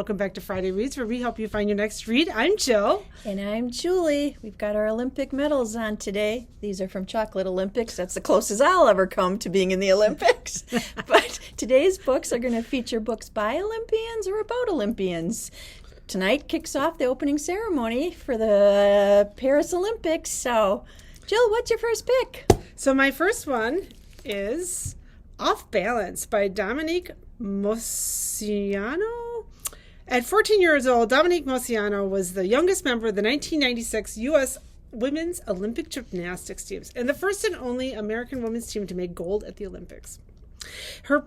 Welcome back to Friday Reads, where we help you find your next read. I'm Jill. And I'm Julie. We've got our Olympic medals on today. These are from Chocolate Olympics. That's the closest I'll ever come to being in the Olympics. But today's books are going to feature books by Olympians or about Olympians. Tonight kicks off the opening ceremony for the Paris Olympics. So, Jill, what's your first pick? So my first one is Off Balance by Dominique Moceanu. At 14 years old, Dominique Moceanu was the youngest member of the 1996 U.S. Women's Olympic Gymnastics teams and the first and only American women's team to make gold at the Olympics. Her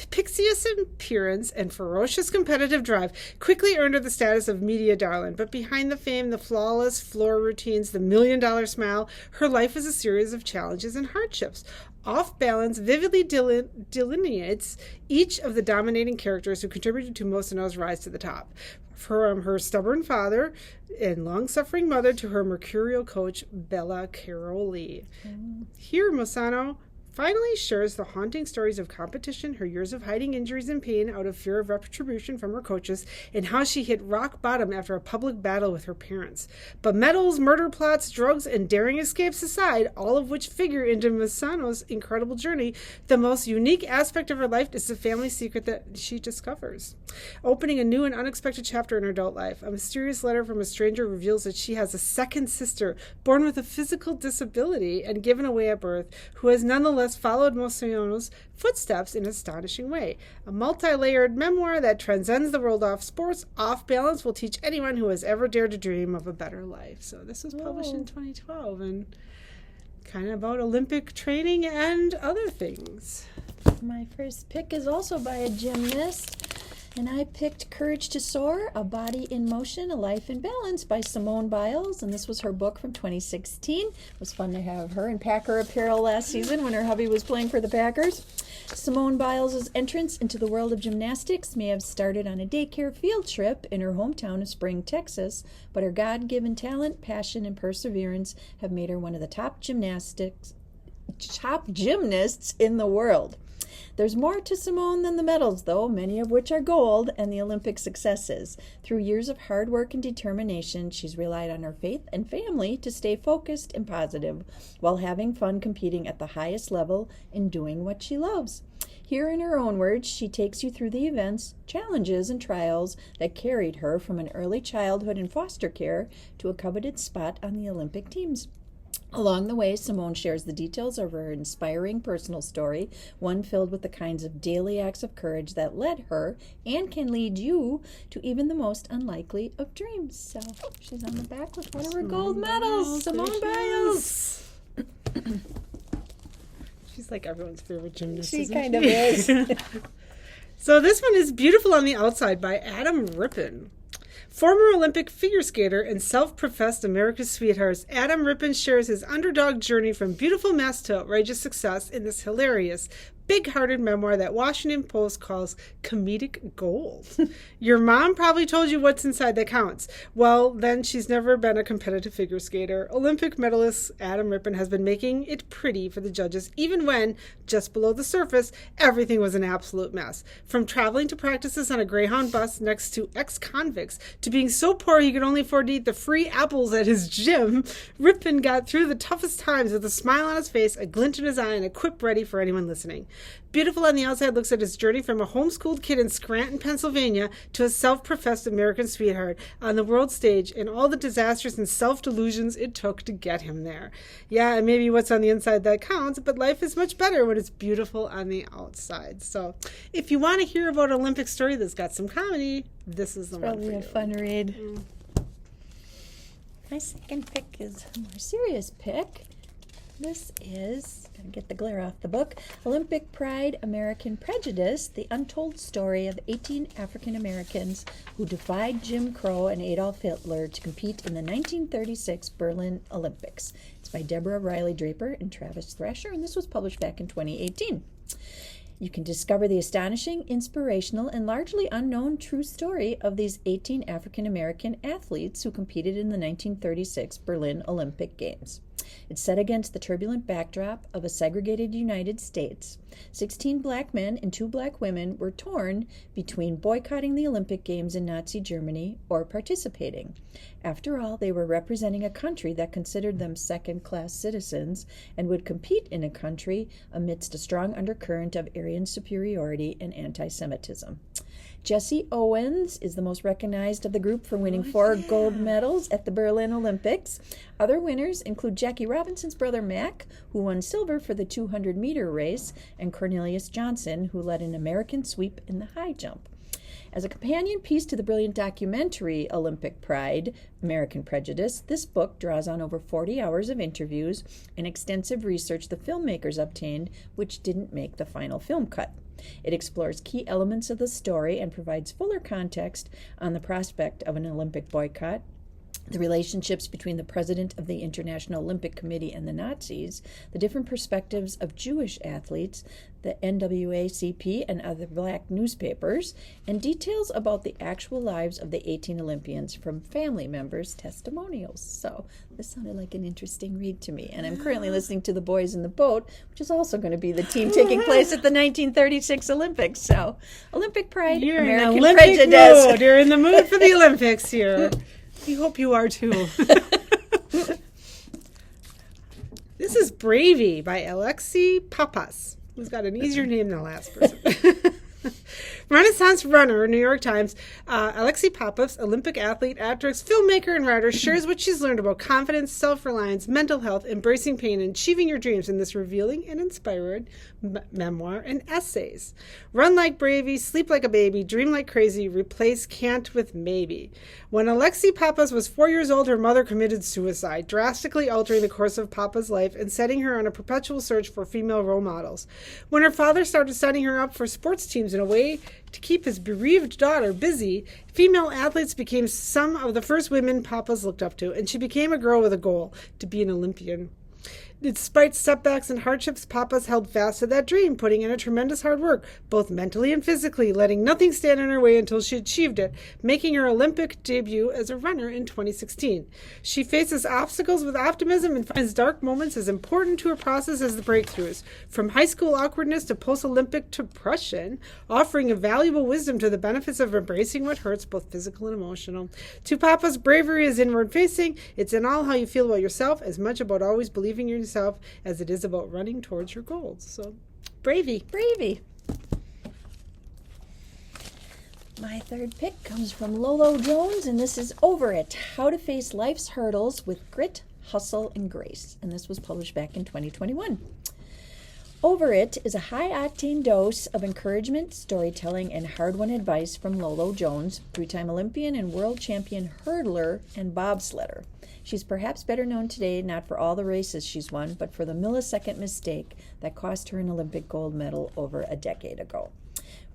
pixie-ous appearance and ferocious competitive drive quickly earned her the status of media darling, but behind the fame, the flawless floor routines, the $1 million smile, her life was a series of challenges and hardships. Off Balance vividly delineates each of the dominating characters who contributed to Moceanu's rise to the top. From her stubborn father and long-suffering mother to her mercurial coach, Bella Caroli. Here, Moceanu finally shares the haunting stories of competition, her years of hiding injuries and pain out of fear of retribution from her coaches, and how she hit rock bottom after a public battle with her parents. But medals, murder plots, drugs, and daring escapes aside, all of which figure into Moceanu's incredible journey, the most unique aspect of her life is the family secret that she discovers. Opening a new and unexpected chapter in her adult life, a mysterious letter from a stranger reveals that she has a second sister born with a physical disability and given away at birth, who has nonetheless followed Moceanu's footsteps in an astonishing way. A multi-layered memoir that transcends the world of sports. Off Balance will teach anyone who has ever dared to dream of a better life. So this was published in 2012 and kind of about Olympic training and other things. My first pick is also by a gymnast. And I picked Courage to Soar, A Body in Motion, A Life in Balance by Simone Biles. And this was her book from 2016. It was fun to have her in Packer apparel last season when her hubby was playing for the Packers. Simone Biles' entrance into the world of gymnastics may have started on a daycare field trip in her hometown of Spring, Texas, but her God-given talent, passion, and perseverance have made her one of the top gymnasts in the world. There's more to Simone than the medals, though, many of which are gold, and the Olympic successes. Through years of hard work and determination, she's relied on her faith and family to stay focused and positive while having fun competing at the highest level and doing what she loves. Here, in her own words, she takes you through the events, challenges, and trials that carried her from an early childhood in foster care to a coveted spot on the Olympic teams. Along the way, Simone shares the details of her inspiring personal story, one filled with the kinds of daily acts of courage that led her and can lead you to even the most unlikely of dreams. So she's on the back with one of her gold medals. Simone Biles. She's like everyone's favorite gymnast. She kind of is. So this one is Beautiful on the Outside by Adam Rippon. Former Olympic figure skater and self-professed America's sweetheart, Adam Rippon shares his underdog journey from beautiful mess to outrageous success in this hilarious, big-hearted memoir that Washington Post calls comedic gold. Your mom probably told you what's inside that counts. Well, then she's never been a competitive figure skater. Olympic medalist Adam Rippon has been making it pretty for the judges, even when, just below the surface, everything was an absolute mess. From traveling to practices on a Greyhound bus next to ex-convicts, to being so poor he could only afford to eat the free apples at his gym, Rippon got through the toughest times with a smile on his face, a glint in his eye, and a quip ready for anyone listening. Beautiful on the Outside looks at his journey from a homeschooled kid in Scranton, Pennsylvania, to a self-professed American sweetheart on the world stage and all the disasters and self-delusions it took to get him there. Yeah, and maybe what's on the inside that counts, but life is much better when it's beautiful on the outside. So if you want to hear about an Olympic story that's got some comedy, this is the one for you. Probably a fun read. My second pick is a more serious pick. This is, gotta get the glare off the book, Olympic Pride, American Prejudice, the untold story of 18 African Americans who defied Jim Crow and Adolf Hitler to compete in the 1936 Berlin Olympics. It's by Deborah Riley Draper and Travis Thrasher, and this was published back in 2018. You can discover the astonishing, inspirational, and largely unknown true story of these 18 African American athletes who competed in the 1936 Berlin Olympic Games. It's set against the turbulent backdrop of a segregated United States. 16 black men and 2 black women were torn between boycotting the Olympic Games in Nazi Germany or participating. After all, they were representing a country that considered them second-class citizens and would compete in a country amidst a strong undercurrent of Aryan superiority and anti-Semitism. Jesse Owens is the most recognized of the group for winning 4 gold medals at the Berlin Olympics. Other winners include Jackie Robinson's brother Mac, who won silver for the 200-meter race, and Cornelius Johnson, who led an American sweep in the high jump. As a companion piece to the brilliant documentary Olympic Pride, American Prejudice, this book draws on over 40 hours of interviews and extensive research the filmmakers obtained, which didn't make the final film cut. It explores key elements of the story and provides fuller context on the prospect of an Olympic boycott, the relationships between the president of the International Olympic Committee and the Nazis, the different perspectives of Jewish athletes, the NAACP and other black newspapers, and details about the actual lives of the 18 Olympians from family members' testimonials. So this sounded like an interesting read to me. And I'm currently listening to The Boys in the Boat, which is also going to be the team taking place at the 1936 Olympics. So Olympic Pride, You're American in Olympic Prejudice. mood. You're in the mood for the Olympics here. We hope you are too. This is Bravey by Alexei Papas, who's got an easier name than the last person. Renaissance runner, New York Times, Alexei Papas, Olympic athlete, actress, filmmaker, and writer, shares what she's learned about confidence, self-reliance, mental health, embracing pain, and achieving your dreams in this revealing and inspired memoir and essays. Run like Bravey, sleep like a baby, dream like crazy, replace can't with maybe. When Alexei Papas was 4 years old, her mother committed suicide, drastically altering the course of Papa's life and setting her on a perpetual search for female role models. When her father started setting her up for sports teams in a way to keep his bereaved daughter busy, female athletes became some of the first women Papas looked up to, and she became a girl with a goal, to be an Olympian. Despite setbacks and hardships, Papas held fast to that dream, putting in a tremendous hard work, both mentally and physically, letting nothing stand in her way until she achieved it, making her Olympic debut as a runner in 2016. She faces obstacles with optimism and finds dark moments as important to her process as the breakthroughs, from high school awkwardness to post-Olympic depression, offering a valuable wisdom to the benefits of embracing what hurts, both physical and emotional. To Papas, bravery is inward-facing. It's in all how you feel about yourself, as much about always believing in yourself as it is about running towards your goals. So, Bravey. My third pick comes from Lolo Jones, and this is Over It, How to Face Life's Hurdles with Grit, Hustle, and Grace. And this was published back in 2021. Over It is a high-octane dose of encouragement, storytelling, and hard-won advice from Lolo Jones, 3-time Olympian and world champion hurdler and bobsledder. She's perhaps better known today not for all the races she's won, but for the millisecond mistake that cost her an Olympic gold medal over a decade ago.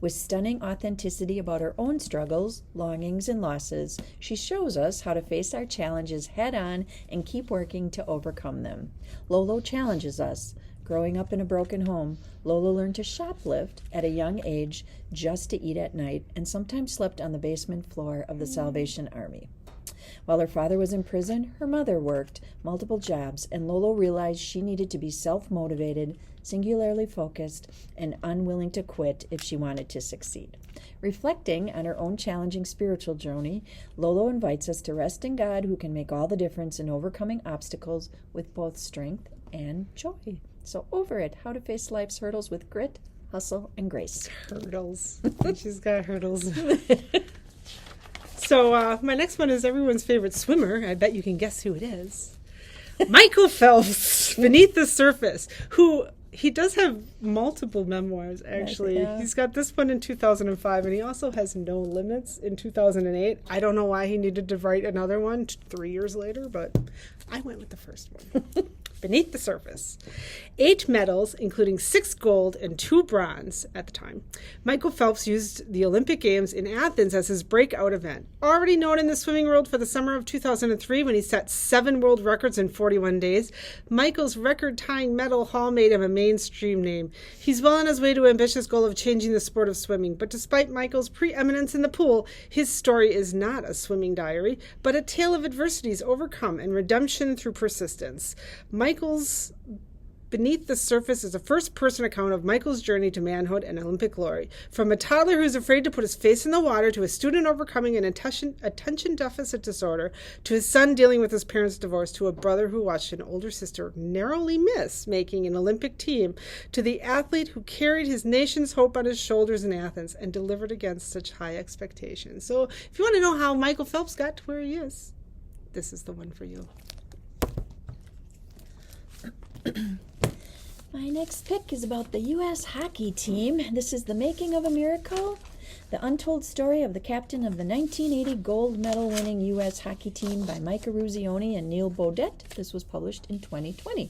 With stunning authenticity about her own struggles, longings, and losses, she shows us how to face our challenges head-on and keep working to overcome them. Lolo challenges us. Growing up in a broken home, Lola learned to shoplift at a young age just to eat at night and sometimes slept on the basement floor of the Salvation Army. While her father was in prison, her mother worked multiple jobs, and Lolo realized she needed to be self-motivated, singularly focused, and unwilling to quit if she wanted to succeed. Reflecting on her own challenging spiritual journey, Lolo invites us to rest in God, who can make all the difference in overcoming obstacles with both strength and joy. So Over It, How to Face Life's Hurdles with Grit, Hustle, and Grace. Hurdles. She's got hurdles. So my next one is everyone's favorite swimmer. I bet you can guess who it is. Michael Phelps, Beneath the Surface, who he does have multiple memoirs, actually. Yeah. He's got this one in 2005, and he also has No Limits in 2008. I don't know why he needed to write another one 3 years later, but I went with the first one. Beneath the Surface. 8 medals, including 6 gold and 2 bronze at the time. Michael Phelps used the Olympic Games in Athens as his breakout event. Already known in the swimming world for the summer of 2003 when he set 7 world records in 41 days, Michael's record-tying medal haul made him a mainstream name. He's well on his way to an ambitious goal of changing the sport of swimming, but despite Michael's preeminence in the pool, his story is not a swimming diary, but a tale of adversities overcome and redemption through persistence. Michael's Beneath the Surface is a first-person account of Michael's journey to manhood and Olympic glory. From a toddler who's afraid to put his face in the water, to a student overcoming an attention deficit disorder, to his son dealing with his parents' divorce, to a brother who watched an older sister narrowly miss making an Olympic team, to the athlete who carried his nation's hope on his shoulders in Athens and delivered against such high expectations. So if you want to know how Michael Phelps got to where he is, this is the one for you. My next pick is about the U.S. hockey team. This is The Making of a Miracle, the untold story of the captain of the 1980 gold medal winning U.S. hockey team by Mike Eruzione and Neil Beaudet. This was published in 2020.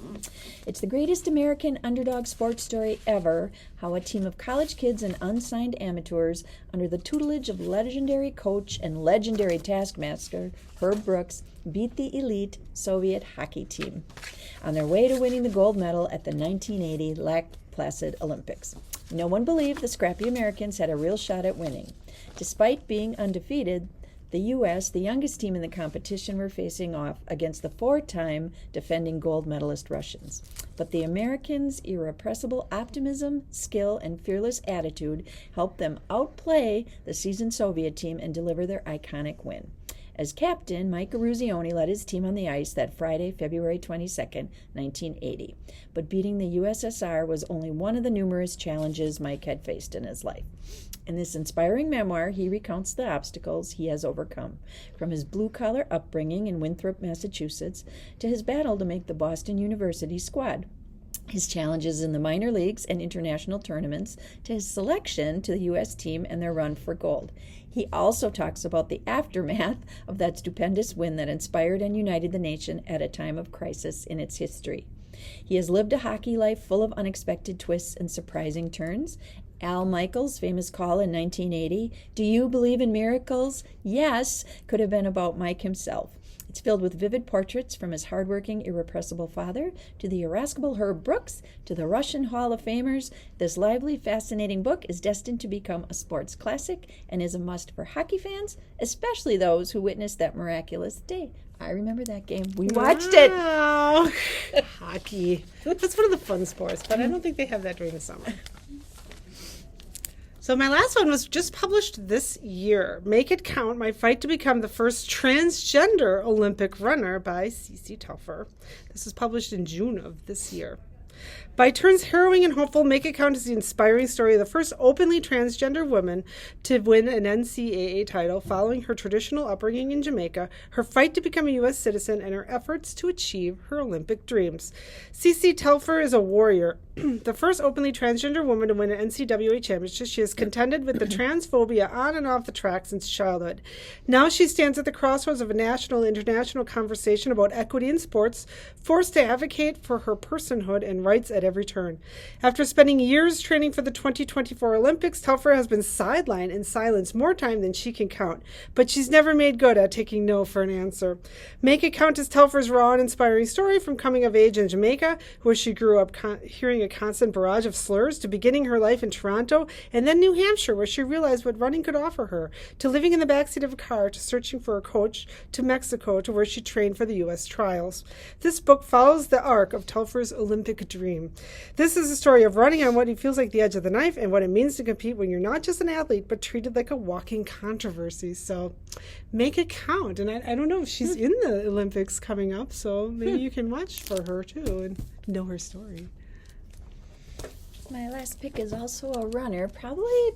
It's the greatest American underdog sports story ever, how a team of college kids and unsigned amateurs under the tutelage of legendary coach and legendary taskmaster Herb Brooks beat the elite Soviet hockey team on their way to winning the gold medal at the 1980 Lac Placid Olympics. No one believed the scrappy Americans had a real shot at winning. Despite being undefeated, the U.S., the youngest team in the competition, were facing off against the 4-time defending gold medalist Russians. But the Americans' irrepressible optimism, skill, and fearless attitude helped them outplay the seasoned Soviet team and deliver their iconic win. As captain, Mike Eruzione led his team on the ice that Friday, February 22nd, 1980. But beating the USSR was only one of the numerous challenges Mike had faced in his life. In this inspiring memoir, he recounts the obstacles he has overcome, from his blue-collar upbringing in Winthrop, Massachusetts, to his battle to make the Boston University squad, his challenges in the minor leagues and international tournaments, to his selection to the U.S. team and their run for gold. He also talks about the aftermath of that stupendous win that inspired and united the nation at a time of crisis in its history. He has lived a hockey life full of unexpected twists and surprising turns. Al Michaels' famous call in 1980, "Do you believe in miracles? Yes," could have been about Mike himself. It's filled with vivid portraits from his hardworking, irrepressible father to the irascible Herb Brooks to the Russian Hall of Famers. This lively, fascinating book is destined to become a sports classic and is a must for hockey fans, especially those who witnessed that miraculous day. I remember that game. We watched it. Hockey. That's one of the fun sports, but I don't think they have that during the summer. So my last one was just published this year. Make It Count, My Fight to Become the First Transgender Olympic Runner by C.C. Telfer. This was published in June of this year. By turns harrowing and hopeful, Make It Count is the inspiring story of the first openly transgender woman to win an NCAA title following her traditional upbringing in Jamaica, her fight to become a U.S. citizen, and her efforts to achieve her Olympic dreams. C.C. Telfer is a warrior. The first openly transgender woman to win an NCAA championship, she has contended with the transphobia on and off the track since childhood. Now she stands at the crossroads of a national and international conversation about equity in sports, forced to advocate for her personhood and rights at every turn. After spending years training for the 2024 Olympics, Telfer has been sidelined in silence more time than she can count, but she's never made good at taking no for an answer. Make It Count is Telfer's raw and inspiring story from coming of age in Jamaica, where she grew up hearing a constant barrage of slurs, to beginning her life in Toronto and then New Hampshire, where she realized what running could offer her, to living in the backseat of a car, to searching for a coach, to Mexico, to where she trained for the U.S. trials. This book follows the arc of Telfer's Olympic dream. This is a story of running on what feels like the edge of the knife and what it means to compete when you're not just an athlete, but treated like a walking controversy. So make it count. And I don't know if she's in the Olympics coming up, so maybe you can watch for her too and know her story. My last pick is also a runner, probably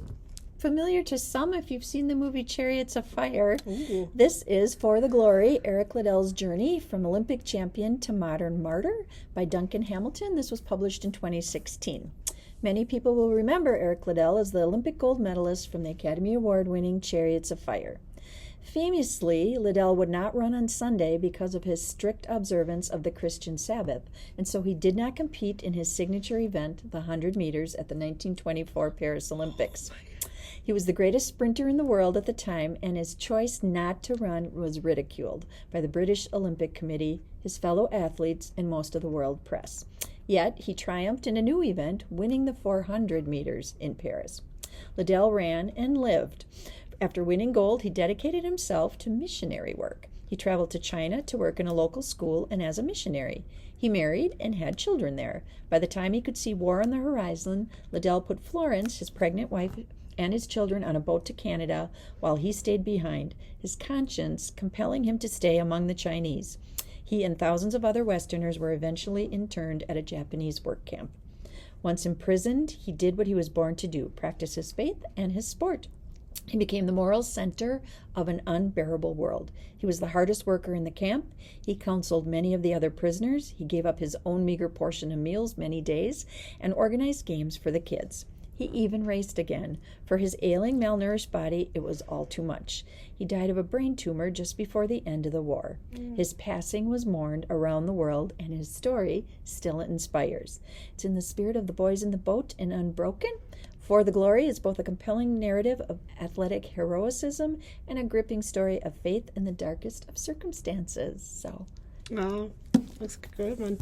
familiar to some if you've seen the movie Chariots of Fire. Ooh. This is For the Glory, Eric Liddell's journey from Olympic champion to modern martyr by Duncan Hamilton. This was published in 2016. Many people will remember Eric Liddell as the Olympic gold medalist from the Academy Award-winning Chariots of Fire. Famously, Liddell would not run on Sunday because of his strict observance of the Christian Sabbath, and so he did not compete in his signature event, the 100 meters, at the 1924 Paris Olympics. He was the greatest sprinter in the world at the time, and his choice not to run was ridiculed by the British Olympic Committee, his fellow athletes, and most of the world press. Yet, he triumphed in a new event, winning the 400 meters in Paris. Liddell ran and lived. After winning gold, he dedicated himself to missionary work. He traveled to China to work in a local school and as a missionary. He married and had children there. By the time he could see war on the horizon, Liddell put Florence, his pregnant wife, and his children on a boat to Canada while he stayed behind, his conscience compelling him to stay among the Chinese. He and thousands of other Westerners were eventually interned at a Japanese work camp. Once imprisoned, he did what he was born to do, practice his faith and his sport. He became the moral center of an unbearable world. He was the hardest worker in the camp. He counseled many of the other prisoners. He gave up his own meager portion of meals many days and organized games for the kids. He even raced again. For his ailing, malnourished body, it was all too much. He died of a brain tumor just before the end of the war. His passing was mourned around the world, and his story still inspires. It's in the spirit of The Boys in the Boat and Unbroken. For the Glory is both a compelling narrative of athletic heroism and a gripping story of faith in the darkest of circumstances. So, oh, that's a good one.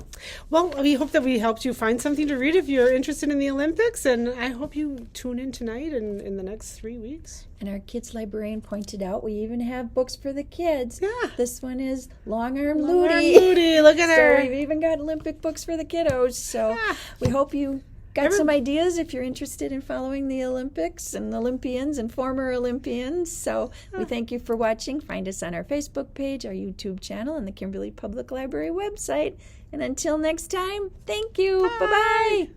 Well, we hope that we helped you find something to read if you're interested in the Olympics, and I hope you tune in tonight and in the next 3 weeks. And our kids librarian pointed out we even have books for the kids. Yeah. This one is Long Arm Long Arm Ludi. Ludi, look at her. So we've even got Olympic books for the kiddos. So Yeah. we hope you got some ideas if you're interested in following the Olympics and Olympians and former Olympians. So we thank you for watching. Find us on our Facebook page, our YouTube channel, and the Kimberly Public Library website. And until next time, thank you. Bye-bye.